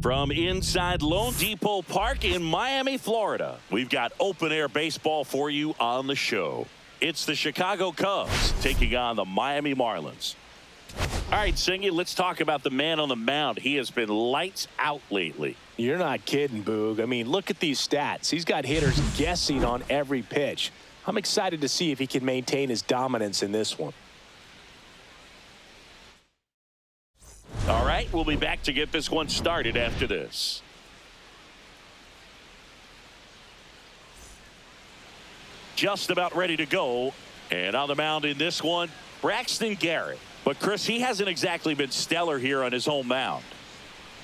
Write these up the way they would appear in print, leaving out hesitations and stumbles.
From inside Lone Depot Park in Miami, Florida, we've got open-air baseball for you on the show. It's the Chicago Cubs taking on the Miami Marlins. All right, Singy, let's talk about the man on the mound. He has been lights out lately. You're not kidding, Boog. I mean, look at these stats. He's got hitters guessing on every pitch. I'm excited to see if he can maintain his dominance in this one. All right, we'll be back to get this one started after this. Just about ready to go. And on the mound in this one, Braxton Garrett. But, Chris, he hasn't exactly been stellar here on his home mound.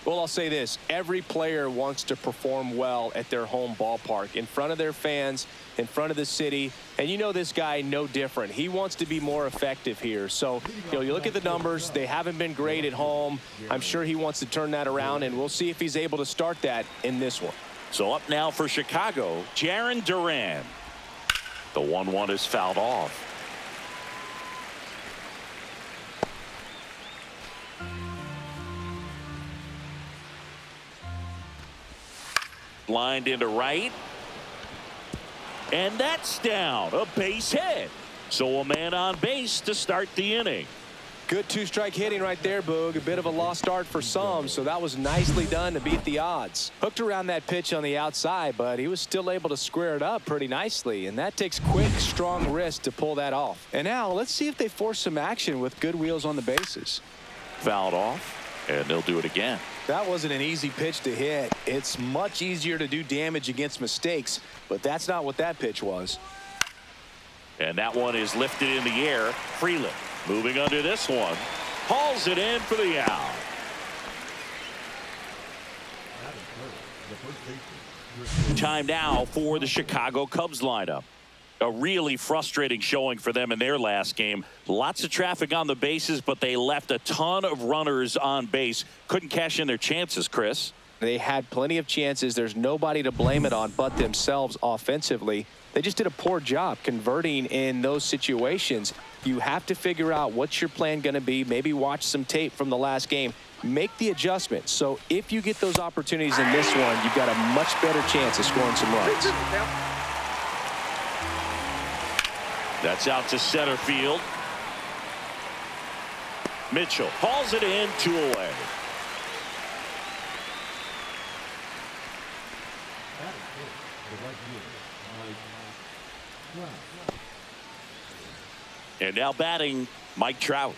Well, I'll say this. Every player wants to perform well at their home ballpark, in front of their fans, in front of the city. And you know this guy no different. He wants to be more effective here. So, you look at the numbers. They haven't been great at home. I'm sure he wants to turn that around, and we'll see if he's able to start that in this one. So up now for Chicago, Jarren Duran. The 1-1 is fouled off. Lined into right. And that's down. A base hit. So a man on base to start the inning. Good two-strike hitting right there, Boog. A bit of a lost start for some, so that was nicely done to beat the odds. Hooked around that pitch on the outside, but he was still able to square it up pretty nicely, and that takes quick, strong wrist to pull that off. And now let's see if they force some action with good wheels on the bases. Fouled off, and they'll do it again. That wasn't an easy pitch to hit. It's much easier to do damage against mistakes, but that's not what that pitch was. And that one is lifted in the air. Freeland moving under this one. Hauls it in for the out. Time now for the Chicago Cubs lineup. A really frustrating showing for them in their last game. Lots of traffic on the bases, but they left a ton of runners on base. Couldn't cash in their chances, Chris. They had plenty of chances. There's nobody to blame it on but themselves offensively. They just did a poor job converting in those situations. You have to figure out what's your plan going to be. Maybe watch some tape from the last game. Make the adjustment. So if you get those opportunities in this one, you've got a much better chance of scoring some runs. That's out to center field. Mitchell hauls it in, 2 away. And now batting, Mike Trout.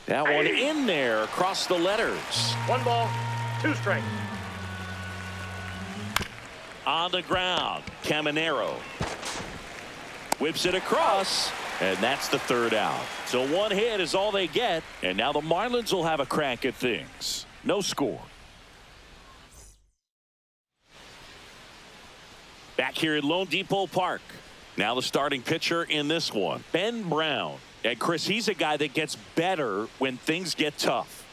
That one in there across the letters. 1 ball, 2 strikes. On the ground, Caminero whips it across, and that's the 3rd out. So 1 hit is all they get, and now the Marlins will have a crack at things. No score. Back here at Lone Depot Park. Now the starting pitcher in this one, Ben Brown. And Chris, he's a guy that gets better when things get tough.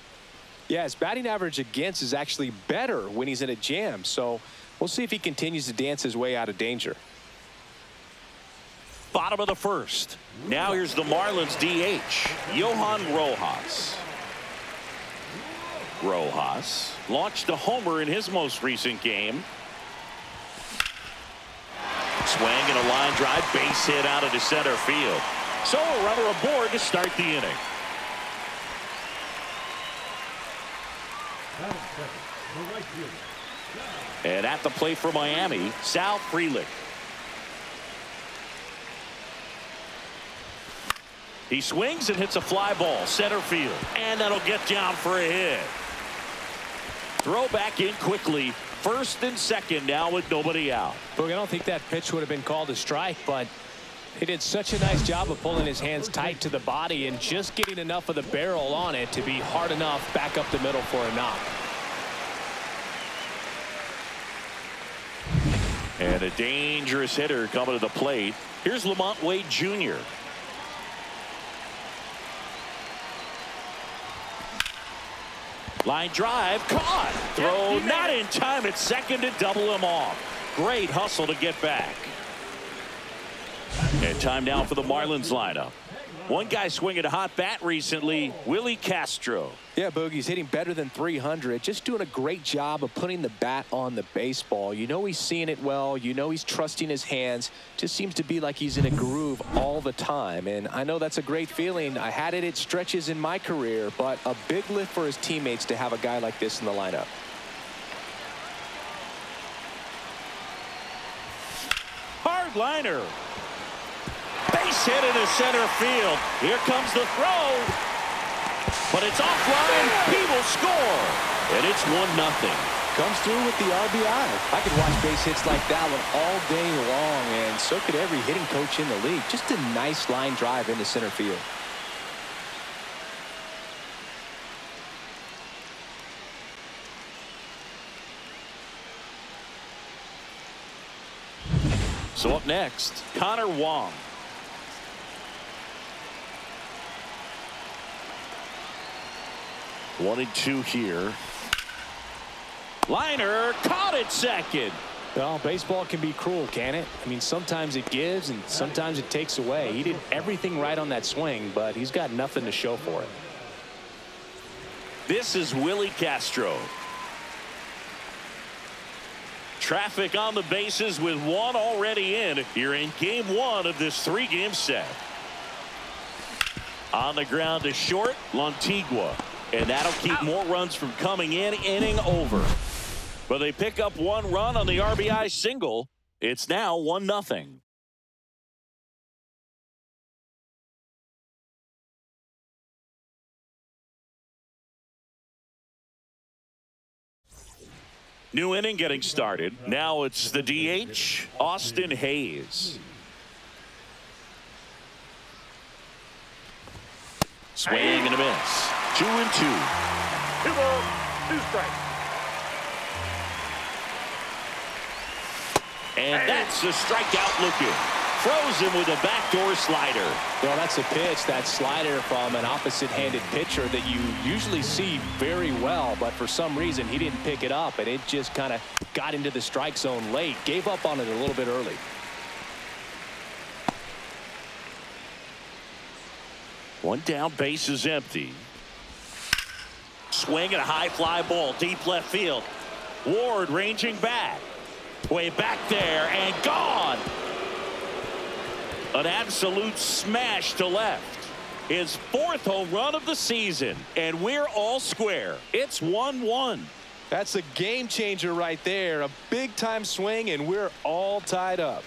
Yeah, his batting average against is actually better when he's in a jam. So we'll see if he continues to dance his way out of danger. Bottom of the 1st. Now here's the Marlins DH, Johan Rojas. Rojas launched a homer in his most recent game. Swing and a line drive, base hit out into center field. So a runner aboard to start the inning. And at the plate for Miami, Sal Frelick. He swings and hits a fly ball center field, and that'll get down for a hit. Throw back in quickly. 1st and 2nd now with nobody out. Look, I don't think that pitch would have been called a strike, but he did such a nice job of pulling his hands tight to the body and just getting enough of the barrel on it to be hard enough back up the middle for a knock. And a dangerous hitter coming to the plate. Here's Lamont Wade Jr. Line drive, caught. Throw not in time at second to double him off. Great hustle to get back. Time now for the Marlins lineup. One guy swinging a hot bat recently, Willie Castro. Yeah, Boogie's hitting better than 300. Just doing a great job of putting the bat on the baseball. You know he's seeing it well. You know he's trusting his hands. Just seems to be like he's in a groove all the time. And I know that's a great feeling. I had it at stretches in my career, but a big lift for his teammates to have a guy like this in the lineup. Hard liner. Base hit into center field. Here comes the throw. But it's offline. He will score. And it's 1-0. Comes through with the RBI. I could watch base hits like that one all day long, and so could every hitting coach in the league. Just a nice line drive into center field. So up next, Connor Wong. One and two here. Liner caught it second. Well, baseball can be cruel, can it? I mean, sometimes it gives and sometimes it takes away. He did everything right on that swing, but he's got nothing to show for it. This is Willie Castro. Traffic on the bases with one already in here in game one of this 3-game set. On the ground to short, Lantigua. And that'll keep more runs from coming in, inning over. But they pick up one run on the RBI single. It's now 1-0. New inning getting started. Now it's the DH, Austin Hayes. Swing and a miss. 2-2. 2 balls, 2 strikes. And that's a strikeout looking. Throws him with a backdoor slider. Well, that's a pitch, that slider from an opposite-handed pitcher that you usually see very well, but for some reason he didn't pick it up, and it just kind of got into the strike zone late. Gave up on it a little bit early. One down, base is empty. Swing and a high fly ball, deep left field. Ward ranging back. Way back there and gone. An absolute smash to left. His 4th home run of the season, and we're all square. It's 1-1. That's a game changer right there. A big time swing, and we're all tied up.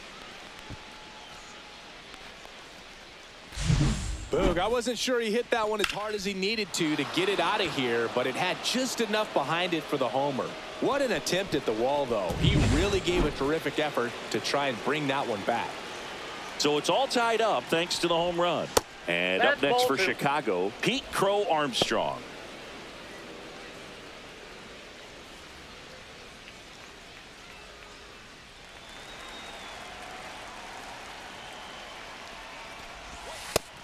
Boog, I wasn't sure he hit that one as hard as he needed to get it out of here, but it had just enough behind it for the homer. What an attempt at the wall, though. He really gave a terrific effort to try and bring that one back. So it's all tied up thanks to the home run. And That's up next for ball 2. Chicago, Pete Crow Armstrong.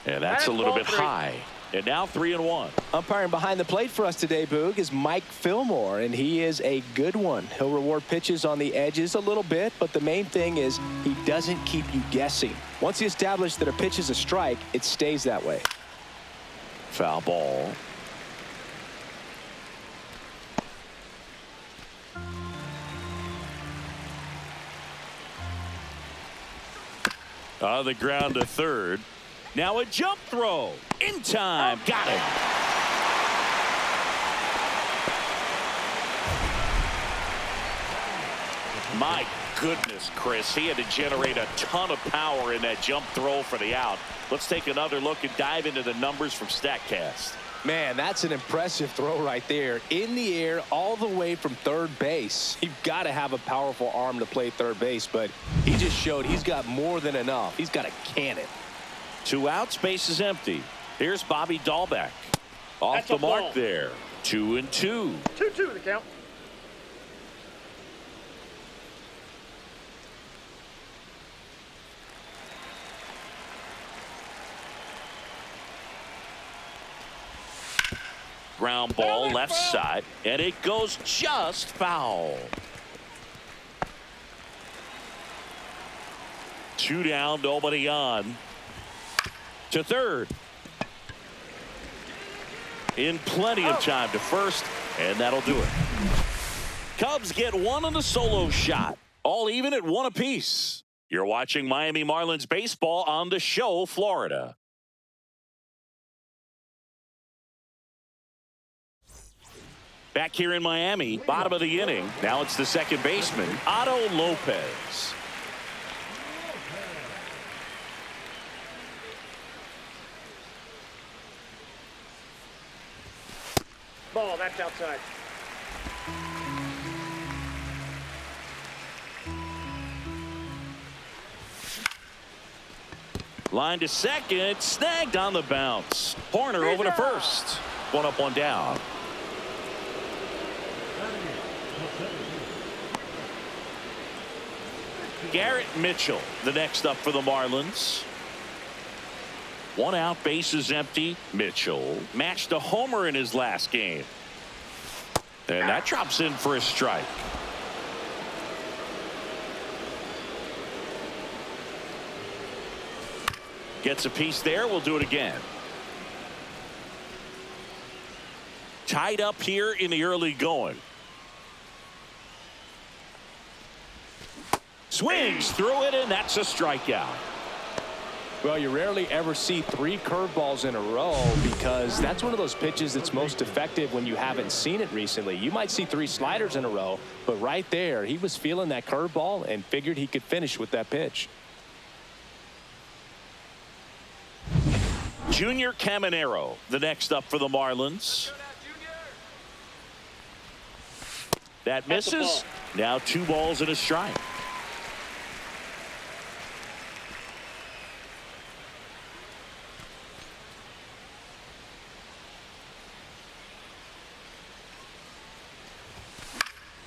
And that's a little bit high. And now 3-1. Umpiring behind the plate for us today, Boog, is Mike Fillmore, and he is a good one. He'll reward pitches on the edges a little bit, but the main thing is he doesn't keep you guessing. Once he establishes that a pitch is a strike, it stays that way. Foul ball. On the ground to third. Now a jump throw. In time. Got him. My goodness, Chris. He had to generate a ton of power in that jump throw for the out. Let's take another look and dive into the numbers from StatCast. Man, that's an impressive throw right there. In the air, all the way from third base. You've got to have a powerful arm to play third base, but he just showed he's got more than enough. He's got a cannon. 2 outs, base is empty. Here's Bobby Dahlbeck. Off That's the a mark ball. there. 2-2. 2-2 the count. Ground ball left side, and it goes just foul. Two down, nobody on. To third. In plenty of time to first, and that'll do it. Cubs get one on the solo shot. All even at one apiece. You're watching Miami Marlins baseball on the show, Florida. Back here in Miami, bottom of the inning. Now it's the second baseman, Otto Lopez. Ball, that's outside. Line to second, snagged on the bounce. Horner over to first. One up, one down. Garrett Mitchell, the next up for the Marlins. One out, bases empty. Mitchell matched a homer in his last game. And that drops in for a strike. Gets a piece there. We'll do it again. Tied up here in the early going. Swings through it, and that's a strikeout. Well, you rarely ever see 3 curveballs in a row because that's one of those pitches that's most effective when you haven't seen it recently. You might see 3 sliders in a row, but right there, he was feeling that curveball and figured he could finish with that pitch. Junior Caminero, the next up for the Marlins. That misses. Now 2 balls and a strike.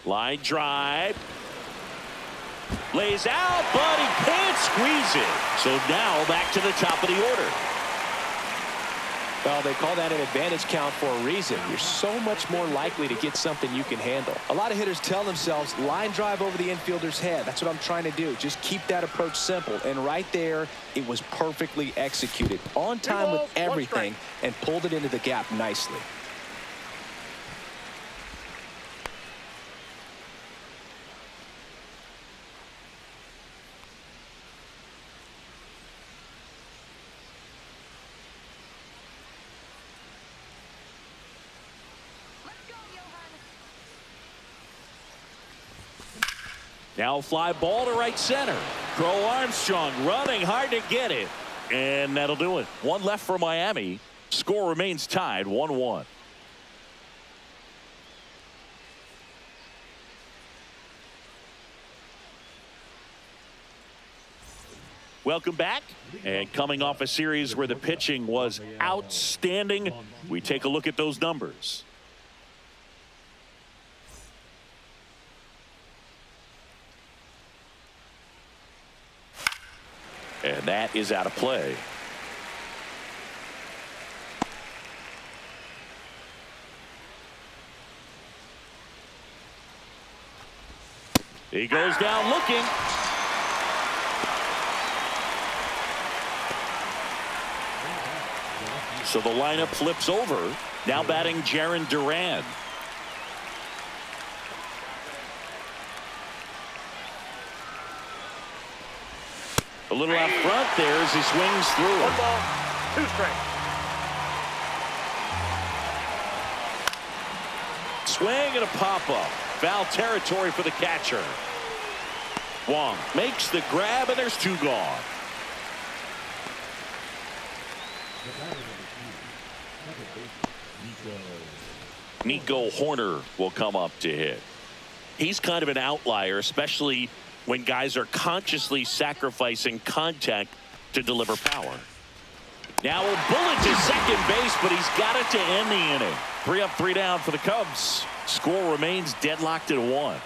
Line drive. Lays out, but he can't squeeze it. So now back to the top of the order. Well, they call that an advantage count for a reason. You're so much more likely to get something you can handle. A lot of hitters tell themselves, line drive over the infielder's head. That's what I'm trying to do. Just keep that approach simple. And right there, it was perfectly executed. On time with everything and pulled it into the gap nicely. Now fly ball to right center. Crow Armstrong running hard to get it. And that'll do it. One left for Miami. Score remains tied 1-1. Welcome back. And coming off a series where the pitching was outstanding, we take a look at those numbers. And that is out of play. He goes down looking. So the lineup flips over. Now batting Jarren Duran. A little out front there as he swings through it. 1 ball, 2 strikes. Swing and a pop-up. Foul territory for the catcher. Wong makes the grab, and there's 2 gone. Nico Horner will come up to hit. He's kind of an outlier, especially when guys are consciously sacrificing contact to deliver power. Now a bullet to second base, but he's got it to end the inning. 3 up, 3 down for the Cubs. Score remains deadlocked at 1.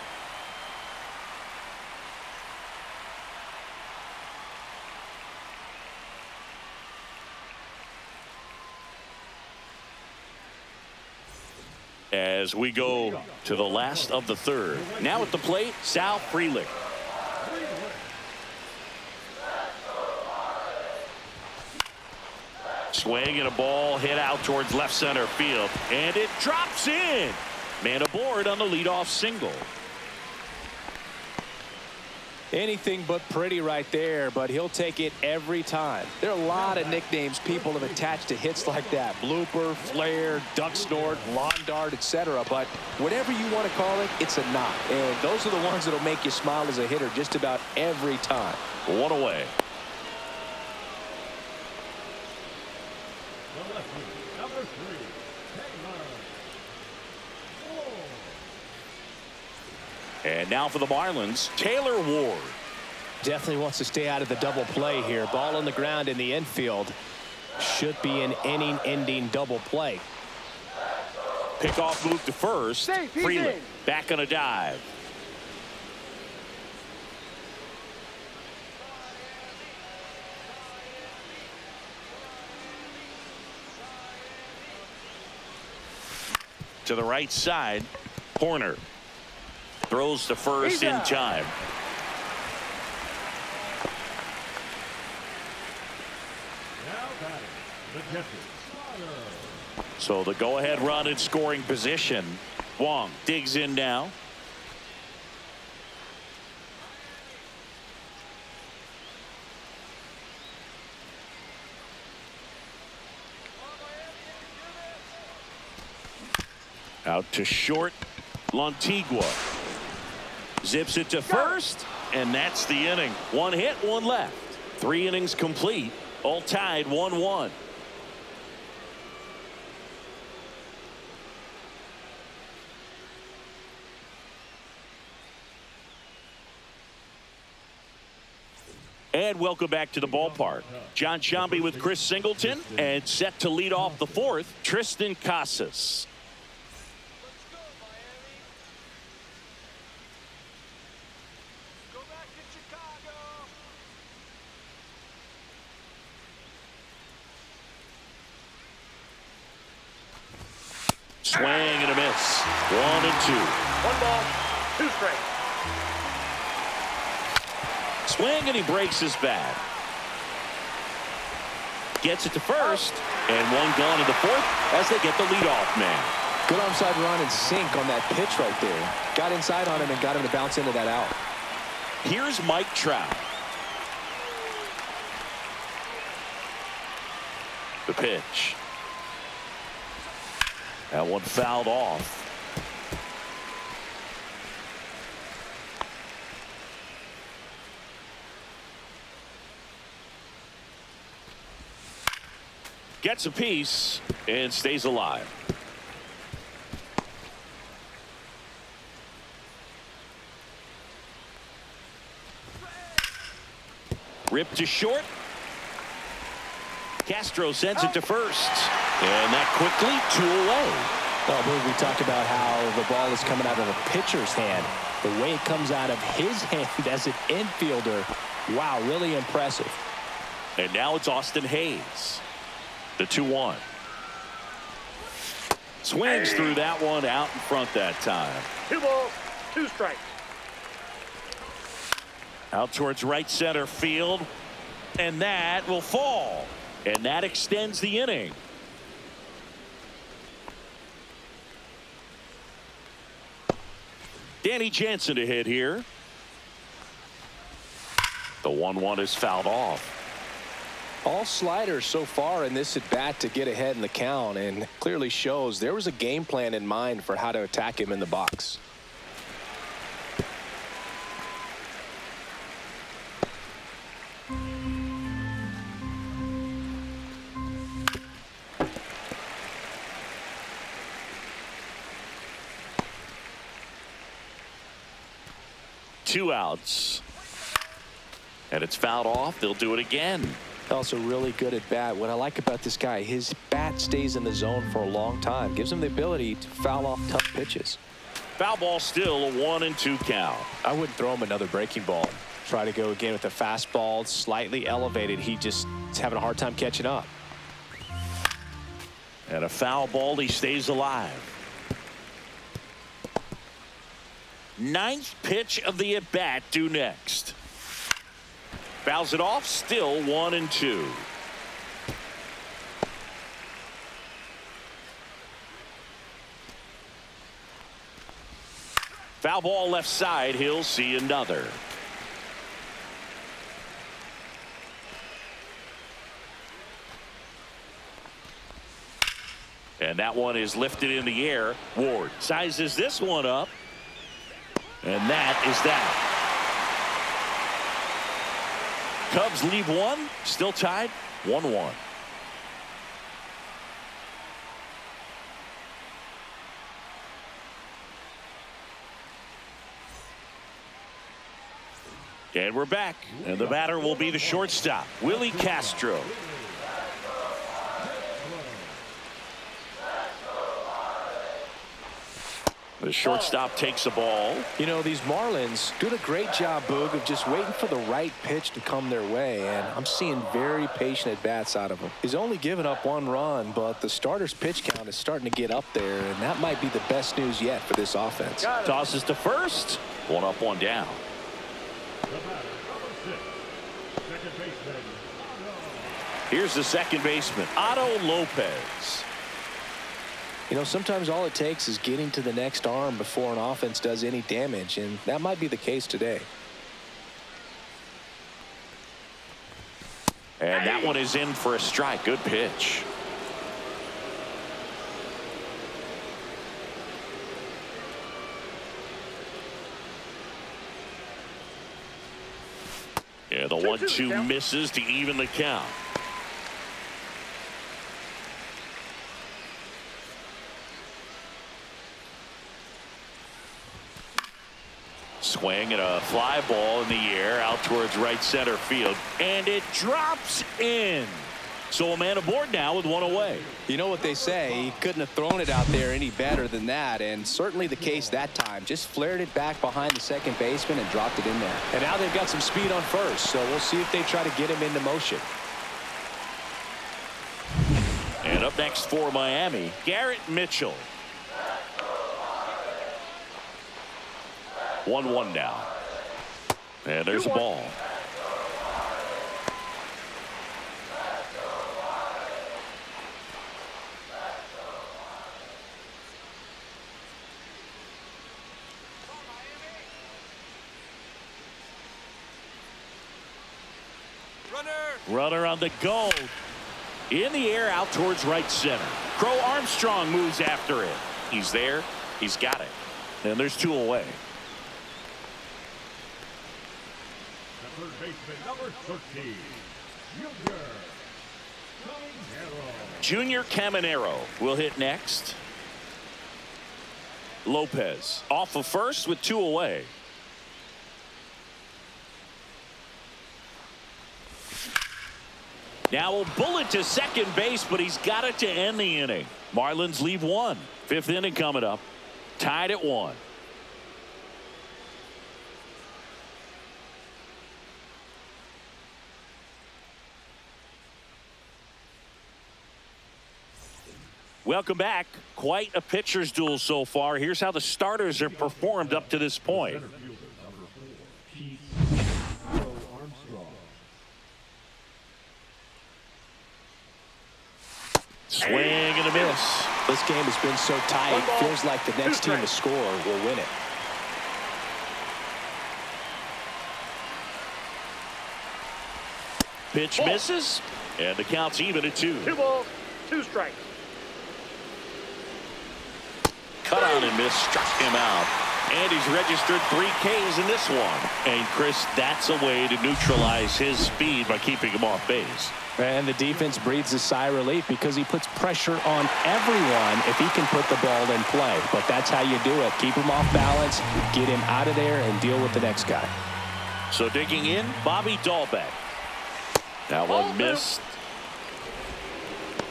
As we go to the last of the third. Now at the plate, Sal Frelick. Swing and a ball hit out towards left center field. And it drops in. Man aboard on the leadoff single. Anything but pretty right there, but he'll take it every time. There are a lot of nicknames people have attached to hits like that. Blooper, flare, duck snort, lawn dart, etc. But whatever you want to call it, it's a knock. And those are the ones that'll make you smile as a hitter just about every time. One away. And now for the Marlins, Taylor Ward. Definitely wants to stay out of the double play here. Ball on the ground in the infield. Should be an inning-ending double play. Pickoff move to first. Freeland back on a dive. To the right side, Horner. Throws to first in time. So the go-ahead run in scoring position. Wong digs in now. Out to short, Lantigua. Zips it to first, and that's the inning. One hit, one left. 3 innings complete, all tied 1-1. And welcome back to the ballpark. John Sciambi with Chris Singleton, and set to lead off the fourth, Tristan Casas. Swing and a miss. 1-2. 1 ball, 2 strikes. Swing and he breaks his bat. Gets it to first, and one gone in the fourth as they get the leadoff man. Good onside run and sink on that pitch right there. Got inside on him and got him to bounce into that out. Here's Mike Trout. The pitch. That one fouled off. Gets a piece and stays alive. Ripped to short. Castro sends it to first. And that quickly 2 away. Well, we talked about how the ball is coming out of a pitcher's hand. The way it comes out of his hand as an infielder. Wow, really impressive. And now it's Austin Hayes. The 2-1. Swings through that one out in front that time. 2 balls, 2 strikes. Out towards right center field. And that will fall. And that extends the inning. Danny Jansen to hit here. The 1-1 is fouled off. All sliders so far in this at bat to get ahead in the count, and clearly shows there was a game plan in mind for how to attack him in the box. Two outs. And it's fouled off. They'll do it again. Also really good at bat. What I like about this guy, his bat stays in the zone for a long time. Gives him the ability to foul off tough pitches. Foul ball still, a 1-2 count. I wouldn't throw him another breaking ball. Try to go again with the fastball, slightly elevated. He just is having a hard time catching up. And a foul ball, he stays alive. 9th pitch of the at-bat due next. Fouls it off, still 1-2. Foul ball left side. He'll see another. And that one is lifted in the air. Ward sizes this one up. And that is that. Cubs leave one. Still tied 1-1. And we're back. And the batter will be the shortstop, Willie Castro. The shortstop takes the ball. You know, these Marlins doing a great job, Boog, of just waiting for the right pitch to come their way, and I'm seeing very patient at-bats out of him. He's only given up 1 run, but the starter's pitch count is starting to get up there, and that might be the best news yet for this offense. Tosses to first. 1 up, 1 down. Here's the second baseman, Otto Lopez. You know, sometimes all it takes is getting to the next arm before an offense does any damage, and that might be the case today. And that one is in for a strike. Good pitch. Yeah, the 1-2 misses to even the count. Swing and a fly ball in the air out towards right center field, and it drops in. So a man aboard now with 1 away. You know what they say, he couldn't have thrown it out there any better than that, and certainly the case that time. Just flared it back behind the second baseman and dropped it in there. And now they've got some speed on first, so we'll see if they try to get him into motion. And up next for Miami, Garrett Mitchell. 1-1 now. And there's a ball. Runner on the go. In the air out towards right center. Crow Armstrong moves after it. He's there. He's got it. And there's 2 away. Third baseman, number 13, Junior Caminero will hit next. Lopez off of first with 2 away. Now a bullet to second base, but he's got it to end the inning. Marlins leave 1. 5th inning coming up. Tied at 1. Welcome back. Quite a pitcher's duel so far. Here's how the starters have performed up to this point. Swing and a miss. This game has been so tight. Feels like the next team to score will win it. Pitch misses, and the count's even at 2. 2 balls, 2 strikes. Cut on and miss, struck him out. And he's registered 3 Ks in this one. And Chris, that's a way to neutralize his speed by keeping him off base. And the defense breathes a sigh of relief because he puts pressure on everyone if he can put the ball in play. But that's how you do it. Keep him off balance, get him out of there, and deal with the next guy. So digging in, Bobby Dahlbeck. That one missed.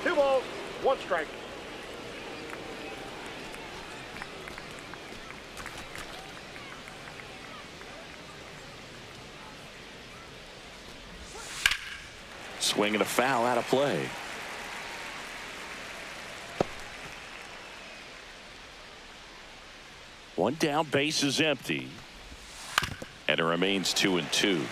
2 balls, 1 strike. Swing and a foul out of play. One down, base is empty. And it remains 2-2.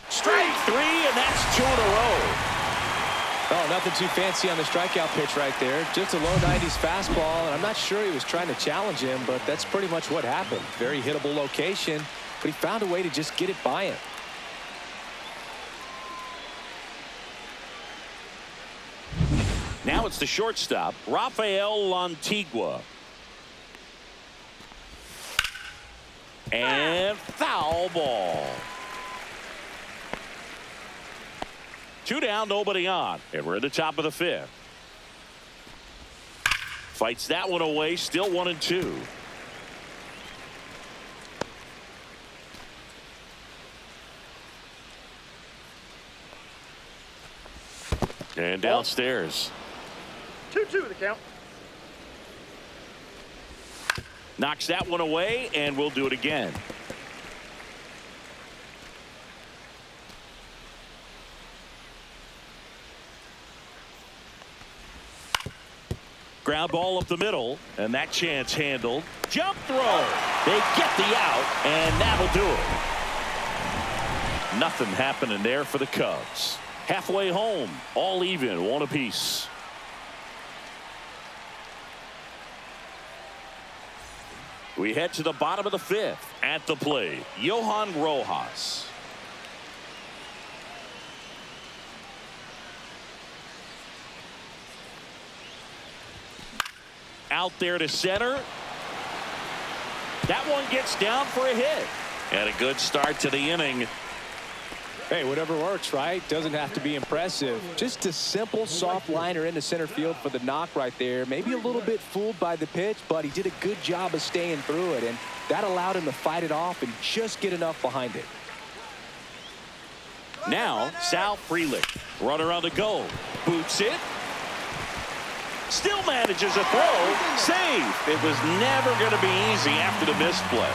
Strike 3, and that's 2 in a row. Oh, nothing too fancy on the strikeout pitch right there. Just a low 90s fastball, and I'm not sure he was trying to challenge him, but that's pretty much what happened. Very hittable location, but he found a way to just get it by him. Now it's the shortstop, Rafael Lantigua. And foul ball. 2 down, nobody on. And we're at the top of the 5th. Fights that one away, still 1-2. And downstairs. 2-2 the count. Knocks that one away, and we'll do it again. Ground ball up the middle, and that chance handled. Jump throw. They get the out, and that'll do it. Nothing happening there for the Cubs. Halfway home, all even, 1 apiece. We head to the bottom of the 5th. At the plate, Johan Rojas. Out there to center. That one gets down for a hit. And a good start to the inning. Hey, whatever works, right? Doesn't have to be impressive. Just a simple soft liner into center field for the knock right there. Maybe a little bit fooled by the pitch, but he did a good job of staying through it, and that allowed him to fight it off and just get enough behind it. Now, Sal Frelick. Runner on the go. Boots it. Still manages a throw. Safe. It was never going to be easy after the misplay.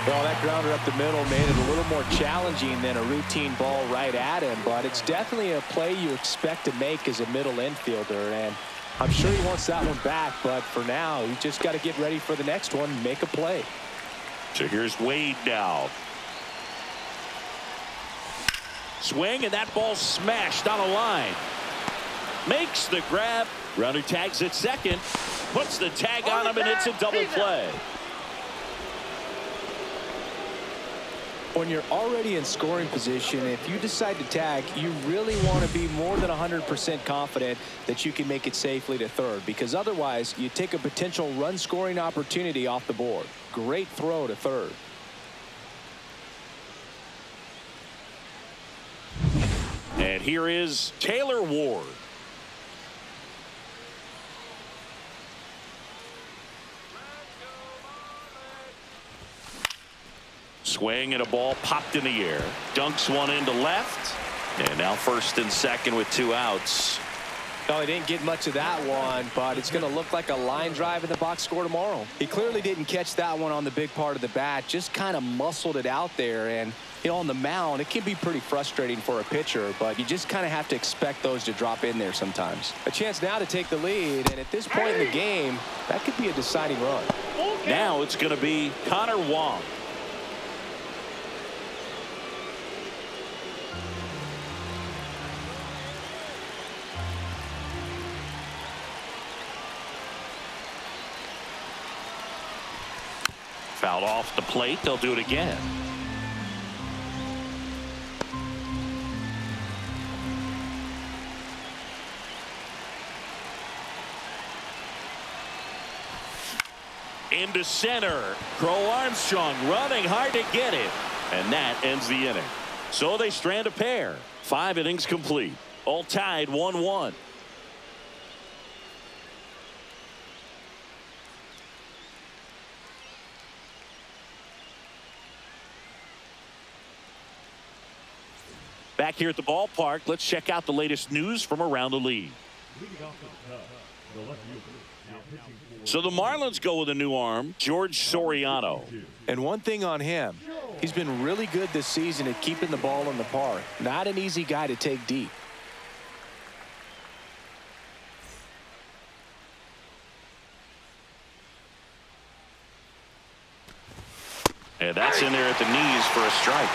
Well, that grounder up the middle made it a little more challenging than a routine ball right at him, but it's definitely a play you expect to make as a middle infielder, and I'm sure he wants that one back, but for now, you just got to get ready for the next one and make a play. So here's Wade now. Swing, and that ball smashed on a line. Makes the grab. Runner tags at second. Puts the tag on him, and it's a double play. When you're already in scoring position, if you decide to tag, you really want to be more than 100% confident that you can make it safely to third, because otherwise you take a potential run scoring opportunity off the board. Great throw to third. And here is Taylor Ward. Swing, and a ball popped in the air. Dunks one into left. And now first and second with 2 outs. No, he didn't get much of that one, but it's going to look like a line drive in the box score tomorrow. He clearly didn't catch that one on the big part of the bat, just kind of muscled it out there. And, you know, on the mound, it can be pretty frustrating for a pitcher, but you just kind of have to expect those to drop in there sometimes. A chance now to take the lead, and at this point in the game, that could be a deciding run. Now it's going to be Connor Wong. Fouled off the plate. They'll do it again. Into center. Crow Armstrong running hard to get it. And that ends the inning. So they strand a pair. 5 innings complete. All tied 1-1. Back here at the ballpark, let's check out the latest news from around the league. So the Marlins go with a new arm, George Soriano. And one thing on him, he's been really good this season at keeping the ball in the park. Not an easy guy to take deep. And that's in there at the knees for a strike.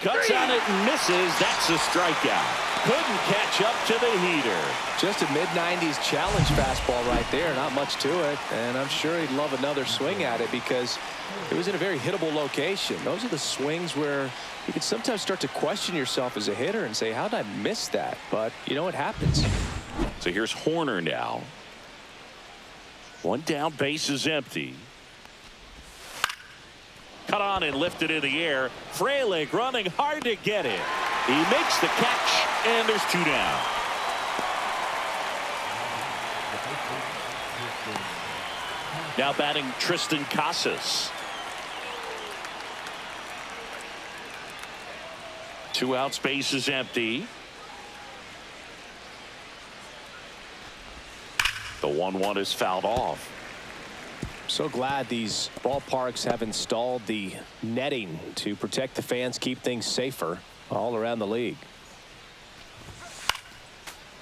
Cuts on it and misses. That's a strikeout. Couldn't catch up to the heater. Just a mid-90s challenge fastball right there. Not much to it. And I'm sure he'd love another swing at it because it was in a very hittable location. Those are the swings where you can sometimes start to question yourself as a hitter and say, how did I miss that? But, you know, it happens. So here's Horner now. One down, base is empty. Cut on and lifted in the air. Frelick running hard to get it. He makes the catch, and there's 2 down. Now batting Tristan Casas. 2 outs, base is empty. The 1-1 is fouled off. So glad these ballparks have installed the netting to protect the fans, keep things safer all around the league.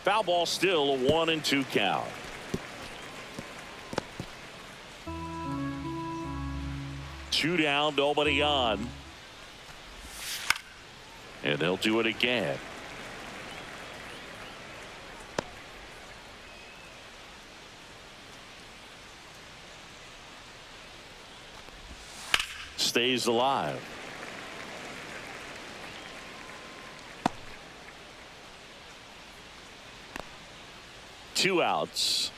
Foul ball, still a 1-2 count. Two down, nobody on. And they'll do it again. Stays alive. Two outs.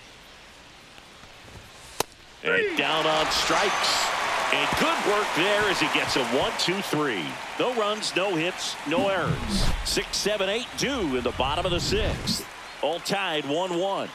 And down on strikes. And good work there as he gets a 1-2-3. No runs, no hits, no errors. 6, 7, 8 due in the bottom of the 6th. All tied 1-1.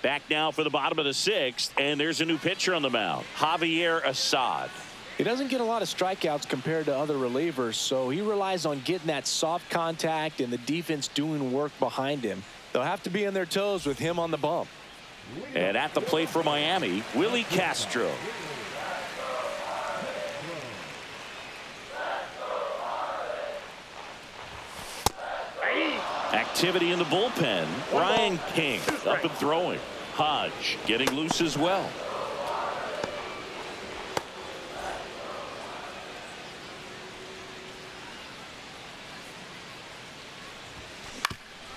Back now for the bottom of the 6th, and there's a new pitcher on the mound, Javier Assad. He doesn't get a lot of strikeouts compared to other relievers, so he relies on getting that soft contact and the defense doing work behind him. They'll have to be on their toes with him on the bump. And at the plate for Miami, Willie Castro. Activity in the bullpen. Brian King up and throwing. Hodge getting loose as well.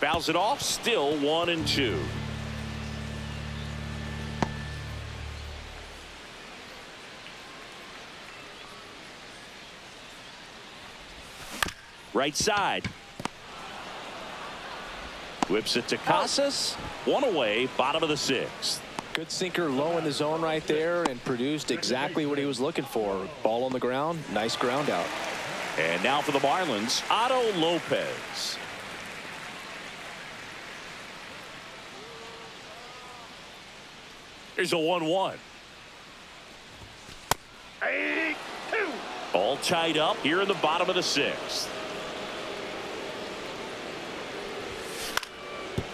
Fouls it off, still 1-2. Right side. Whips it to Casas. One away, bottom of the 6th. Good sinker low in the zone right there and produced exactly what he was looking for. Ball on the ground, nice ground out. And now for the Marlins, Otto Lopez. Here's a 1-1. 8-2. All tied up here in the bottom of the 6th.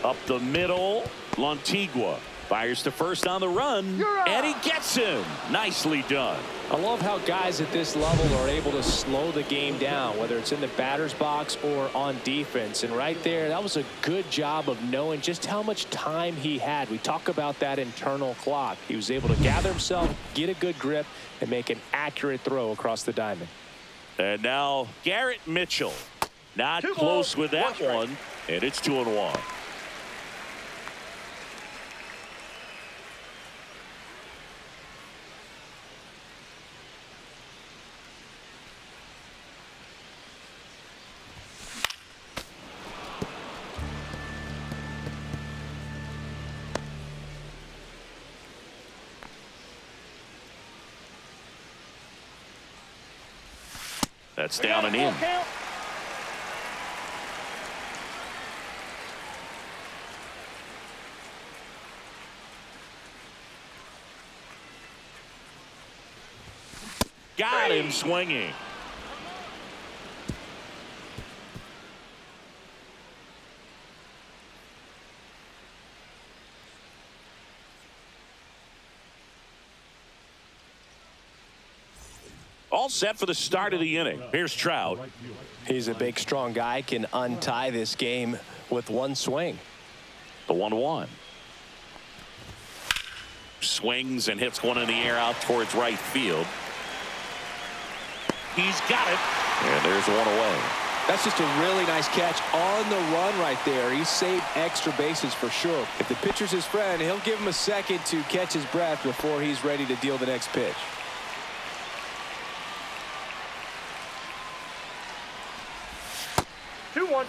Up the middle, Lantigua fires to first on the run, and he gets him. Nicely done. I love how guys at this level are able to slow the game down, whether it's in the batter's box or on defense. And right there, that was a good job of knowing just how much time he had. We talk about that internal clock. He was able to gather himself, get a good grip, and make an accurate throw across the diamond. And now Garrett Mitchell. Not Two close balls, with that one strike. one, and it's 2-1. That's down and in. Got him swinging. All set for the start of the inning. Here's Trout. He's a big, strong guy, can untie this game with one swing. The 1-1. Swings and hits one in the air out towards right field. He's got it. And there's one away. That's just a really nice catch on the run right there. He saved extra bases for sure. If the pitcher's his friend, he'll give him a second to catch his breath before he's ready to deal the next pitch. Two one.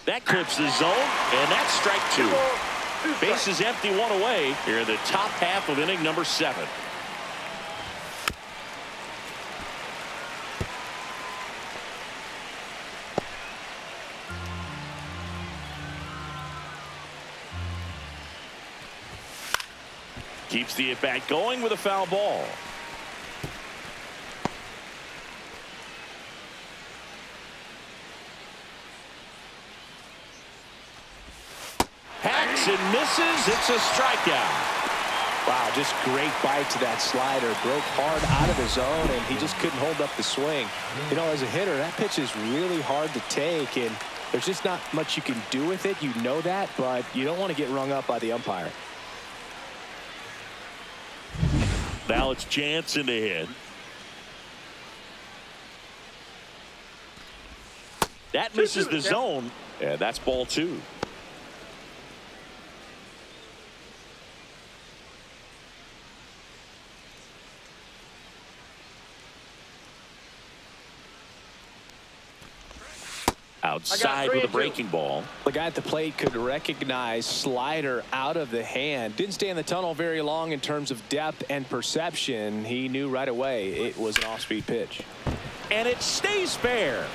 That clips the zone, and that's strike two. Base is empty, one away here in the top half of inning number 7. Keeps the at-bat going with a foul ball. Hacks and misses. It's a strikeout. Wow, just great bite to that slider. Broke hard out of the zone, and he just couldn't hold up the swing. You know, as a hitter, that pitch is really hard to take, and there's just not much you can do with it. You know that, but you don't want to get rung up by the umpire. Now it's Jansen to hit. That misses the zone, and that's ball 2. Outside with a breaking ball. The guy at the plate could recognize slider out of the hand. Didn't stay in the tunnel very long in terms of depth and perception. He knew right away it was an off-speed pitch. And it stays fair.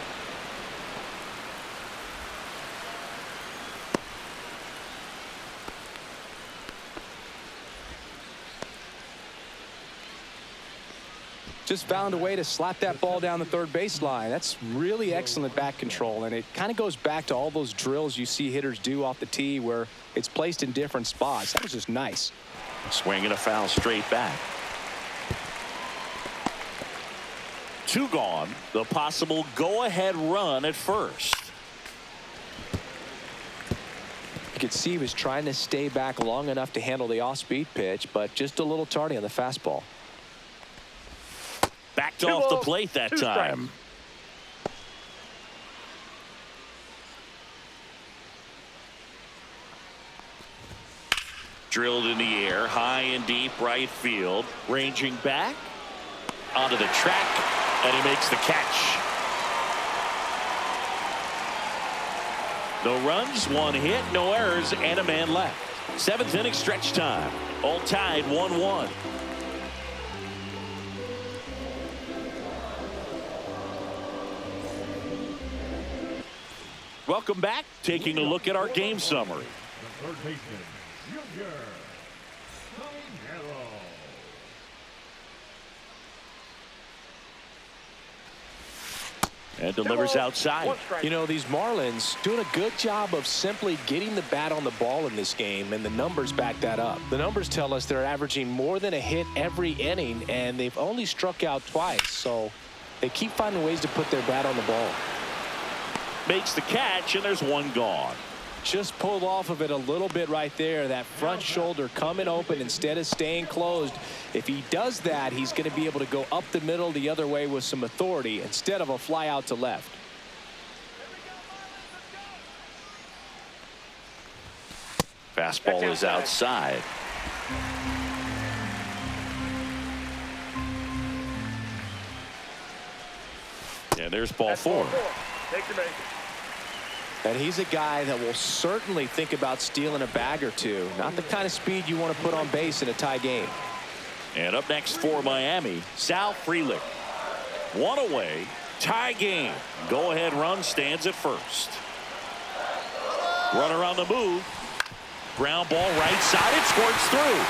Just found a way to slap that ball down the third baseline. That's really excellent bat control, and it kind of goes back to all those drills you see hitters do off the tee where it's placed in different spots. That was just nice. Swinging a foul straight back. 2 gone. The possible go-ahead run at first. You could see he was trying to stay back long enough to handle the off-speed pitch, but just a little tardy on the fastball. Backed off the plate that time. Drilled in the air, high and deep right field. Ranging back onto the track, and he makes the catch. No runs, 1 hit, no errors, and a man left. 7th inning stretch time. All tied 1-1. Welcome back. Taking a look at our game summary. The third baseman, Junior Caminero. And delivers outside. You know, these Marlins doing a good job of simply getting the bat on the ball in this game, and the numbers back that up. The numbers tell us they're averaging more than a hit every inning, and they've only struck out twice, so they keep finding ways to put their bat on the ball. Makes the catch, and there's 1 gone. Just pulled off of it a little bit right there. That front shoulder coming open instead of staying closed. If he does that, he's going to be able to go up the middle the other way with some authority instead of a fly out to left. Fastball is outside. And there's ball 4. Take your base. And he's a guy that will certainly think about stealing a bag or two. Not the kind of speed you want to put on base in a tie game. And up next for Miami, Sal Frelick. 1 away, tie game. Go-ahead run stands at first. Runner on the move. Ground ball right side. It squirts through.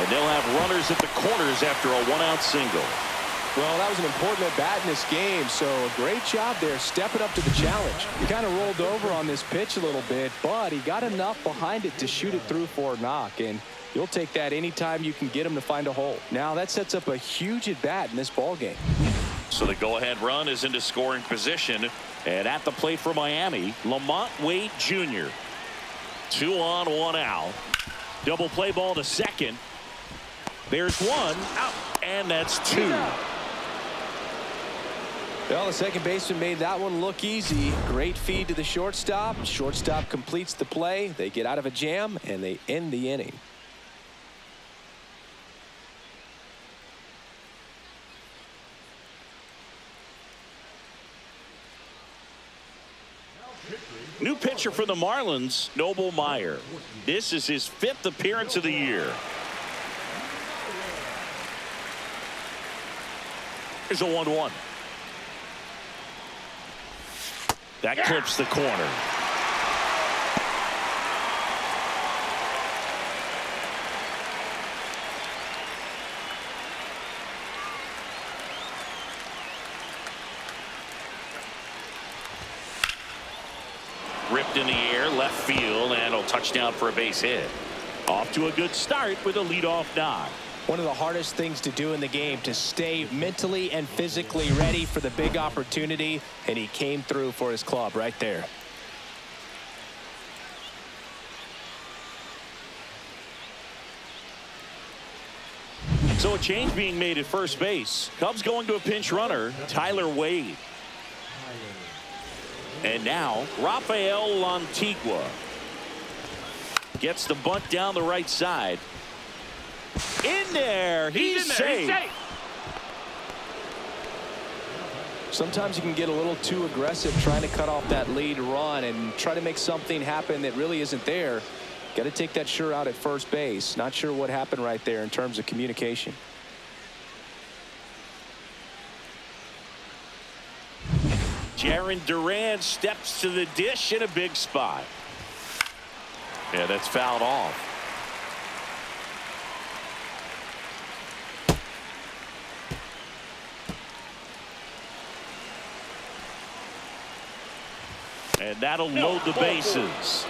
And they'll have runners at the corners after a 1-out single. Well, that was an important at-bat in this game, so a great job there stepping up to the challenge. He kind of rolled over on this pitch a little bit, but he got enough behind it to shoot it through for a knock, and you'll take that anytime you can get him to find a hole. Now, that sets up a huge at-bat in this ball game. So the go-ahead run is into scoring position. And at the plate for Miami, Lamont Wade Jr. 2 on, 1 out. Double play ball to second. There's 1 out, and that's 2. Well, the second baseman made that one look easy. Great feed to the shortstop. Shortstop completes the play. They get out of a jam, and they end the inning. New pitcher for the Marlins, Noble Meyer. This is his 5th appearance of the year. Here's a 1-1. That clips the corner. Ripped in the air, left field, and a touchdown for a base hit. Off to a good start with a leadoff knock. One of the hardest things to do in the game, to stay mentally and physically ready for the big opportunity, and he came through for his club right there. So a change being made at first base. Cubs going to a pinch runner, Tyler Wade. And now Rafael Lantigua gets the bunt down the right side. In there, he's safe. Sometimes you can get a little too aggressive trying to cut off that lead run and try to make something happen that really isn't there. Got to take that sure out at first base. Not sure what happened right there in terms of communication. Jarren Duran steps to the dish in a big spot. Yeah, that's fouled off. And that'll load the bases.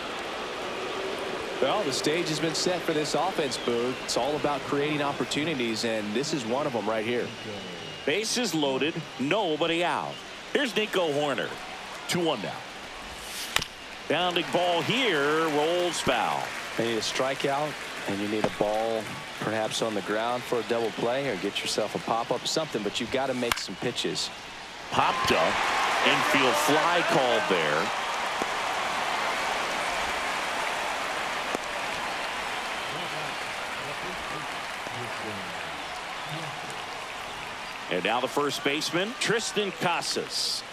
Well, the stage has been set for this offense, Boog. It's all about creating opportunities, and this is one of them right here. Bases loaded, nobody out. Here's Nico Horner. 2-1 now. Bounding ball here, rolls foul. You need a strikeout, and you need a ball perhaps on the ground for a double play, or get yourself a pop-up, something, but you've got to make some pitches. Popped up. Infield fly called there. And now the first baseman, Tristan Casas.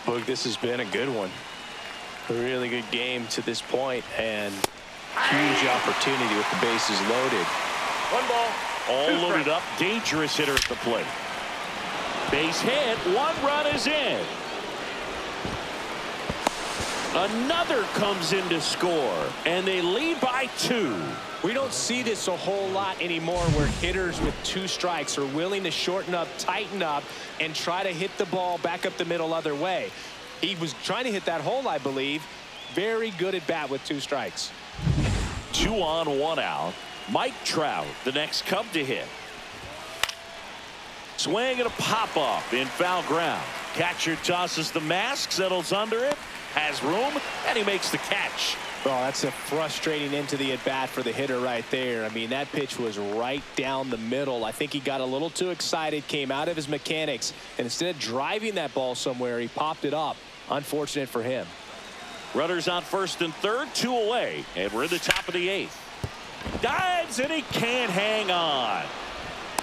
Boog, this has been a good one. A really good game to this point, and huge opportunity with the bases loaded. 1 ball. All loaded up, dangerous hitter at the plate. Base hit, 1 run is in. Another comes in to score, and they lead by 2. We don't see this a whole lot anymore, where hitters with 2 strikes are willing to shorten up, tighten up, and try to hit the ball back up the middle other way. He was trying to hit that hole, I believe. Very good at bat with 2 strikes. 2 on, 1 out. Mike Trout, the next Cub to hit. Swing and a pop-up in foul ground. Catcher tosses the mask, settles under it, has room, and he makes the catch. Oh, that's a frustrating into the at-bat for the hitter right there. I mean, that pitch was right down the middle. I think he got a little too excited, came out of his mechanics, and instead of driving that ball somewhere, he popped it up. Unfortunate for him. Runners on first and third, 2 away, and we're in the top of the 8th. Dives, and he can't hang on.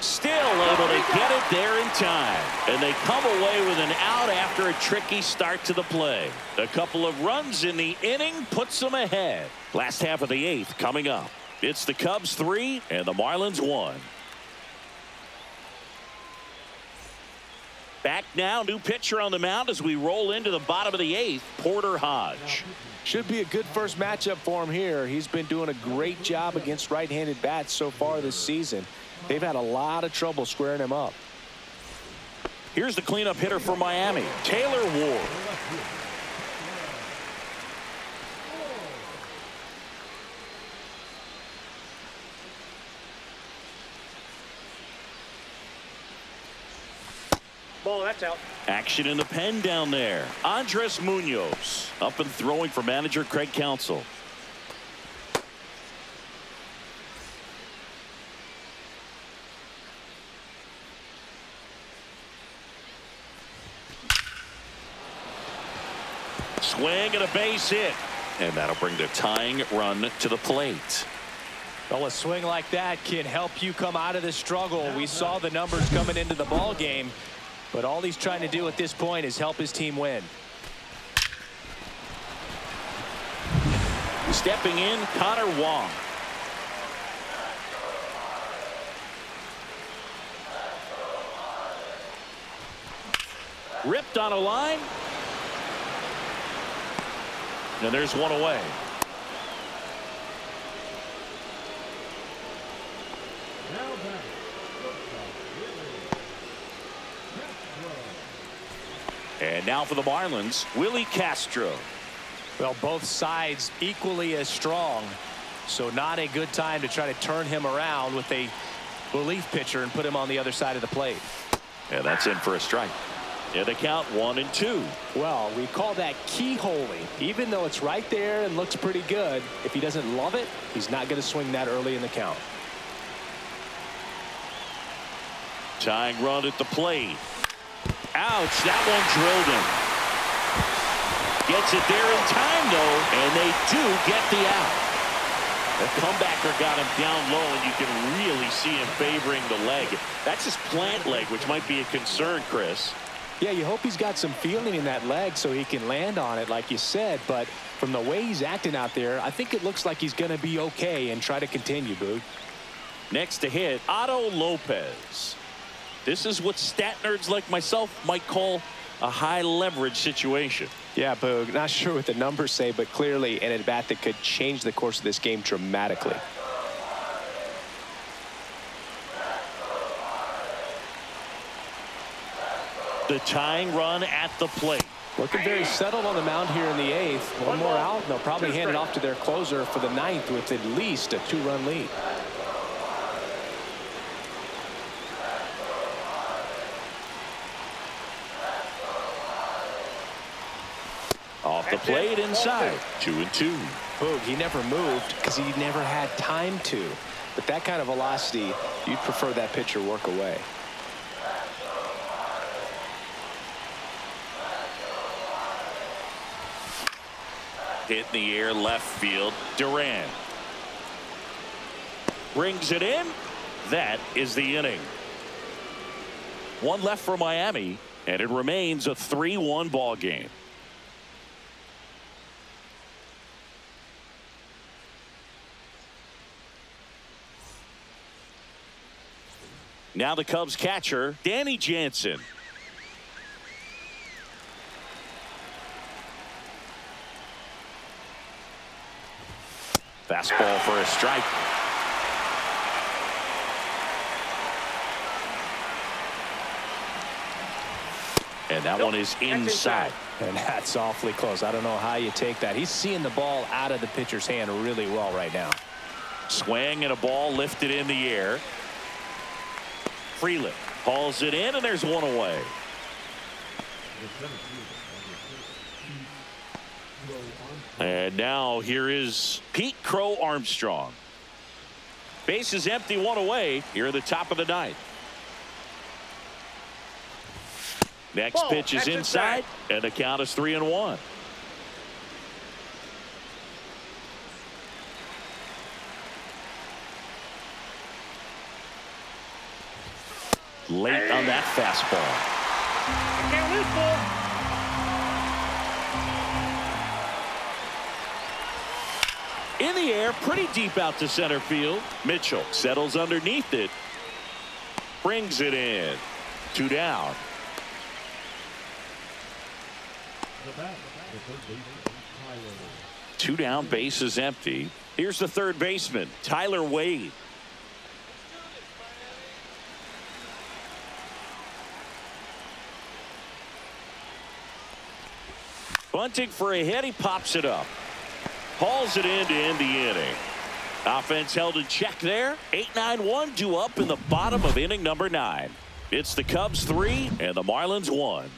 Still able to get it there in time, and they come away with an out after a tricky start to the play. A couple of runs in the inning puts them ahead. Last half of the 8th coming up. It's the Cubs 3 and the Marlins 1. Back now, new pitcher on the mound as we roll into the bottom of the 8th, Porter Hodge. Should be a good first matchup for him here. He's been doing a great job against right-handed bats so far this season. They've had a lot of trouble squaring him up. Here's the cleanup hitter for Miami, Taylor Ward. Ball, that's out. Action in the pen down there. Andres Munoz up and throwing for manager Craig Counsell. Swing and a base hit. And that'll bring the tying run to the plate. Well, a swing like that can help you come out of the struggle. We saw the numbers coming into the ball game, but all he's trying to do at this point is help his team win. Stepping in, Connor Wong. Ripped on a line. And there's one away. And now for the Marlins, Willie Castro. Well, both sides equally as strong, so not a good time to try to turn him around with a relief pitcher and put him on the other side of the plate. And that's in for a strike. And the count 1-2. Well, we call that keyholing. Even though it's right there and looks pretty good, if he doesn't love it, he's not going to swing that early in the count. Tying run at the plate. Ouch, that one drilled him. Gets it there in time, though, and they do get the out. The comebacker got him down low, and you can really see him favoring the leg. That's his plant leg, which might be a concern, Chris. Yeah, you hope he's got some feeling in that leg so he can land on it, like you said. But from the way he's acting out there, I think it looks like he's going to be okay and try to continue, Boog. Next to hit, Otto Lopez. This is what stat nerds like myself might call a high leverage situation. Yeah, Boog, not sure what the numbers say, but clearly an at-bat that could change the course of this game dramatically. The tying run at the plate. Looking very settled on the mound here in the eighth. One more out, and they'll probably hand it off to their closer for the ninth with at least a 2-run lead. Off the plate inside. 2-2. Boog, he never moved because he never had time to. But that kind of velocity, you'd prefer that pitcher work away. Hit in the air left field. Duran brings it in. That is the inning. One left for Miami, and it remains a 3-1 ball game. Now the Cubs catcher, Danny Jansen. Fastball for a strike. And that one is inside. And that's awfully close. I don't know how you take that. He's seeing the ball out of the pitcher's hand really well right now. Swing and a ball lifted in the air. Freeland hauls it in, and there's one away. And now here is Pete Crow Armstrong. Base is empty, one away here at the top of the ninth. Next pitch is inside, and the count is 3-1. Late on that fastball. Can't lose, ball. In the air, pretty deep out to center field. Mitchell settles underneath it. Brings it in. 2 down. Two down, base is empty. Here's the third baseman, Tyler Wade. Bunting for a hit, he pops it up. Hauls it in to end the inning. Offense held in check there. 8-9-1 due up in the bottom of inning number 9. It's the Cubs 3 and the Marlins 1.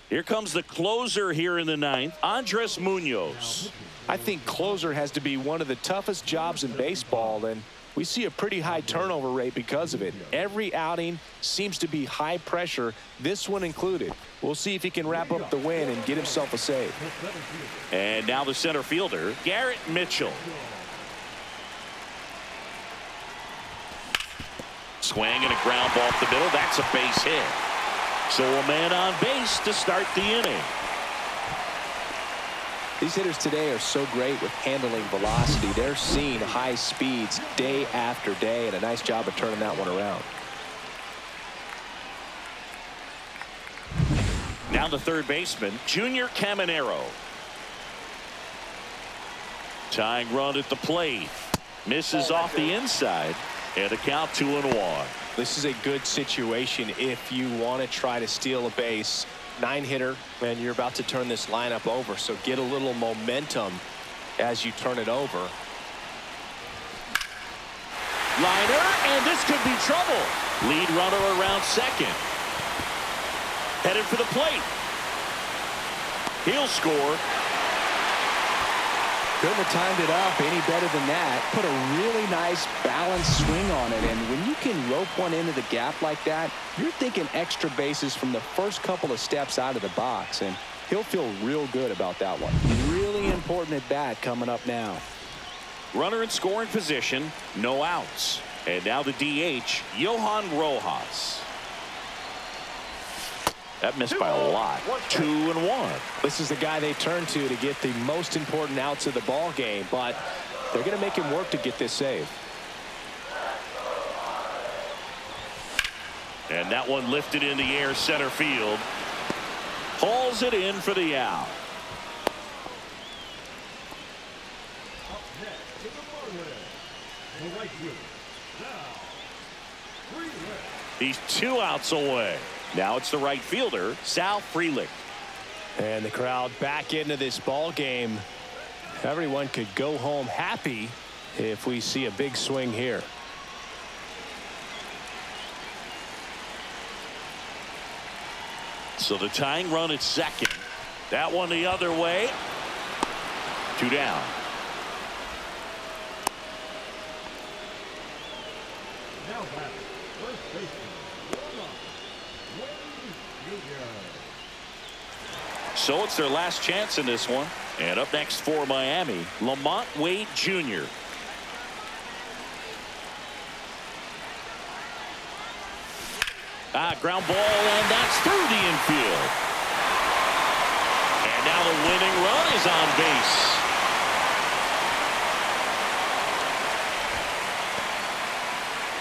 Here comes the closer here in the ninth, Andres Munoz. I think closer has to be one of the toughest jobs in baseball, and we see a pretty high turnover rate because of it. Every outing seems to be high pressure, this one included. We'll see if he can wrap up the win and get himself a save. And now the center fielder, Garrett Mitchell. Swing and a ground ball up the middle. That's a base hit. So a man on base to start the inning. These hitters today are so great with handling velocity. They're seeing high speeds day after day, and a nice job of turning that one around. Now the third baseman, Junior Caminero. Tying run at the plate. Misses off the inside. And a count 2-1. This is a good situation if you want to try to steal a base. 9-hitter, and you're about to turn this lineup over, so get a little momentum as you turn it over. Liner, and this could be trouble. Lead runner around second. Headed for the plate. He'll score. Couldn't have timed it up any better than that. Put a really nice balanced swing on it, and when you can rope one into the gap like that, you're thinking extra bases from the first couple of steps out of the box, and he'll feel real good about that one. Really important at bat coming up now. Runner in scoring position, no outs. And now the DH, Johan Rojas. That missed by a lot. 2-1. This is the guy they turn to get the most important outs of the ball game, but they're going to make him work to get this save. And that one lifted in the air center field. Hauls it in for the out. Up next is the Marlins. The right fielder, Sal Frelick. He's 2 outs away. Now it's the right fielder, Sal Frelick. And the crowd back into this ball game. Everyone could go home happy if we see a big swing here. So the tying run at second. That one the other way. 2 down. Now back, first baseman, So it's their last chance in this one. And up next for Miami, Lamont Wade Jr. Ground ball, and that's through the infield. And now the winning run is on base.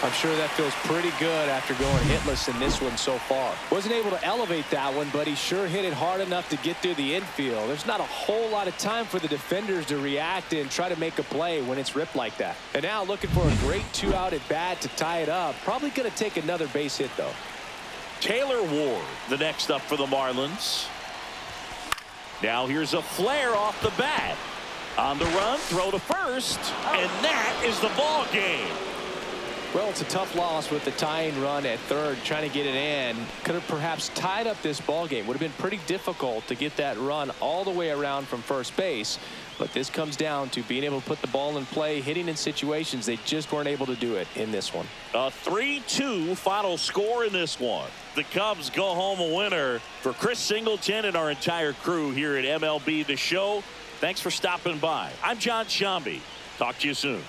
I'm sure that feels pretty good after going hitless in this one so far. Wasn't able to elevate that one, but he sure hit it hard enough to get through the infield. There's not a whole lot of time for the defenders to react and try to make a play when it's ripped like that. And now looking for a great 2-out at bat to tie it up. Probably going to take another base hit, though. Taylor Ward, the next up for the Marlins. Now here's a flare off the bat. On the run, throw to first, and that is the ball game. Well, it's a tough loss with the tying run at third, trying to get it in. Could have perhaps tied up this ball game. Would have been pretty difficult to get that run all the way around from first base. But this comes down to being able to put the ball in play, hitting in situations. They just weren't able to do it in this one. A 3-2 final score in this one. The Cubs go home a winner. For Chris Singleton and our entire crew here at MLB The Show, thanks for stopping by. I'm John Shambi. Talk to you soon.